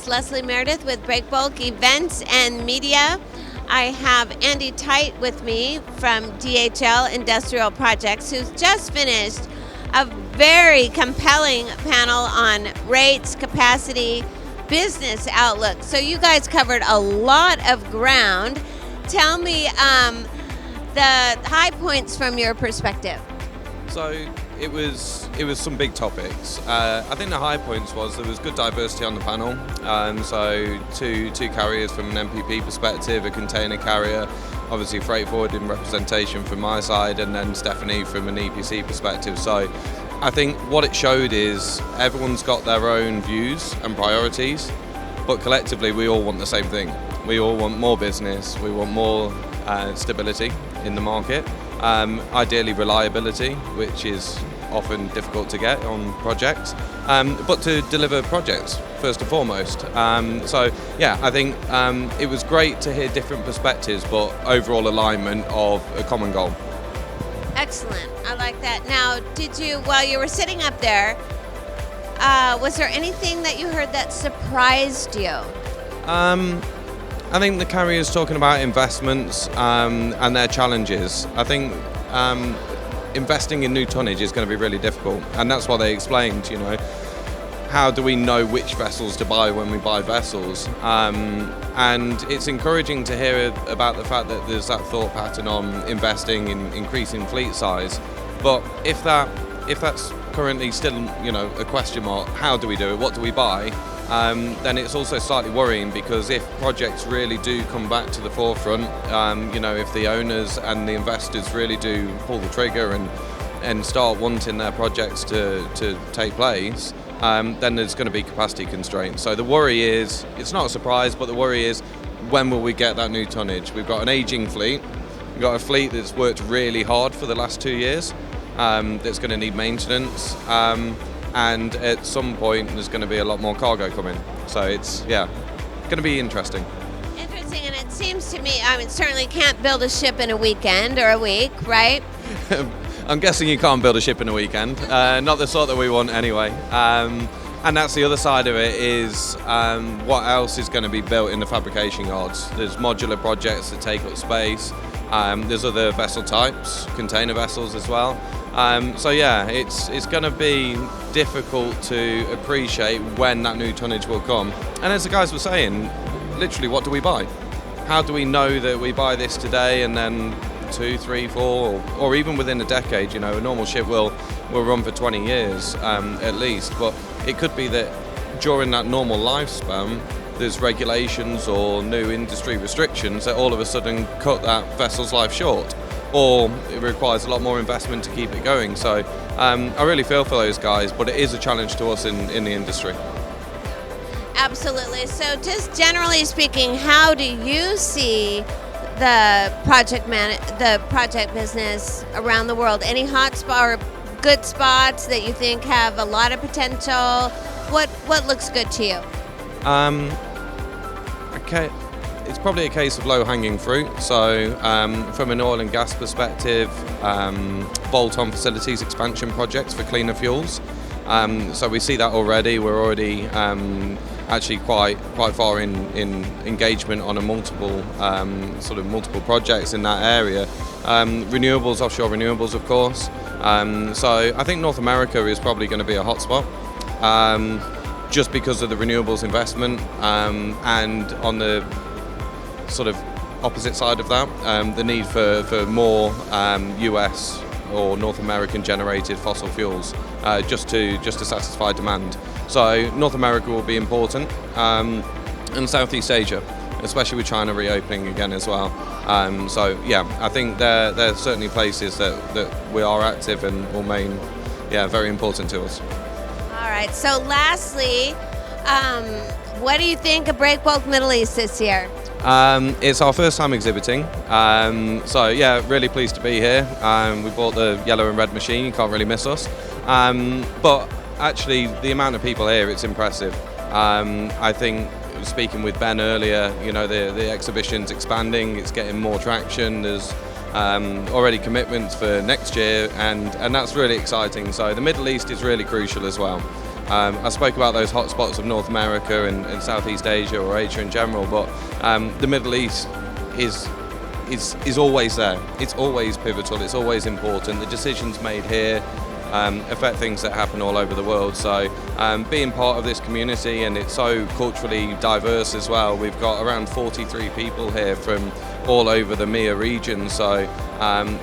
is Leslie Meredith with Breakbulk Events and Media. I have Andy Tite with me from DHL Industrial Projects, who's just finished a very compelling panel on rates, capacity, business outlook. So you guys covered a lot of ground. Tell me the high points from your perspective. So it was some big topics. I think the high points was there was good diversity on the panel. So two carriers from an MPP perspective, a container carrier, obviously freight forwarding representation from my side, and then Stephanie from an EPC perspective. So I think what it showed is everyone's got their own views and priorities, but collectively we all want the same thing. We all want more business, we want more stability in the market. Ideally reliability, which is often difficult to get on projects, but to deliver projects first and foremost. So yeah, I think it was great to hear different perspectives, but overall alignment of a common goal. Excellent, I like that. Now, did you, while you were sitting up there, was there anything that you heard that surprised you? I think the carriers talking about investments and their challenges. I think investing in new tonnage is going to be really difficult, and that's what they explained. You know, how do we know which vessels to buy when we buy vessels? And it's encouraging to hear about the fact that there's that thought pattern on investing in increasing fleet size. But if that's currently still, you know, a question mark, how do we do it? What do we buy? Then it's also slightly worrying, because if projects really do come back to the forefront, you know, if the owners and the investors really do pull the trigger and start wanting their projects to take place, then there's going to be capacity constraints. So the worry is, it's not a surprise, but the worry is, when will we get that new tonnage? We've got an aging fleet, we've got a fleet that's worked really hard for the last 2 years, that's going to need maintenance. And at some point there's going to be a lot more cargo coming. So it's, yeah, going to be interesting. Interesting, and it seems to me, I mean, certainly can't build a ship in a weekend or a week, right? I'm guessing you can't build a ship in a weekend, not the sort that we want anyway. And that's the other side of it, is what else is going to be built in the fabrication yards. There's modular projects that take up space. There's other vessel types, container vessels as well. So yeah, it's going to be difficult to appreciate when that new tonnage will come. And as the guys were saying, literally, what do we buy? How do we know that we buy this today and then 2, 3, 4, or even within a decade? You know, a normal ship will run for 20 years at least, but it could be that during that normal lifespan there's regulations or new industry restrictions that all of a sudden cut that vessel's life short, or it requires a lot more investment to keep it going. So I really feel for those guys, but it is a challenge to us in the industry. Absolutely. So just generally speaking, how do you see the project business around the world? Any hot spot or good spots that you think have a lot of potential? What looks good to you? Okay, it's probably a case of low-hanging fruit. So from an oil and gas perspective, bolt-on facilities expansion projects for cleaner fuels. So we see that already. We're already actually quite far in engagement on a multiple projects in that area. Renewables, offshore renewables, of course. So I think North America is probably going to be a hotspot. Just because of the renewables investment, and on the sort of opposite side of that, the need for more US or North American generated fossil fuels, just to satisfy demand. So North America will be important, and Southeast Asia, especially with China reopening again as well. So yeah, I think there are certainly places that we are active and will remain, very important to us. All right, so lastly, what do you think of Breakbulk Middle East this year? It's our first time exhibiting, so yeah, really pleased to be here. We bought the yellow and red machine, you can't really miss us. But actually, the amount of people here, it's impressive. I think, speaking with Ben earlier, you know, the exhibition's expanding, it's getting more traction. There's already commitments for next year, and that's really exciting. So the Middle East is really crucial as well. I spoke about those hotspots of North America and Southeast Asia or Asia in general, but the Middle East is always there. It's always pivotal. It's always important. The decisions made here affect things that happen all over the world. So being part of this community, and it's so culturally diverse as well. We've got around 43 people here from all over the MEA region. So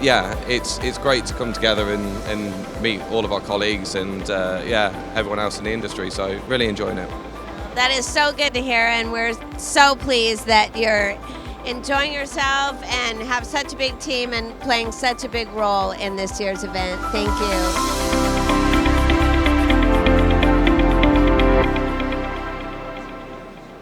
yeah, it's great to come together and meet all of our colleagues and yeah, everyone else in the industry. So really enjoying it. That is so good to hear, and we're so pleased that you're enjoying yourself and have such a big team and playing such a big role in this year's event. Thank you.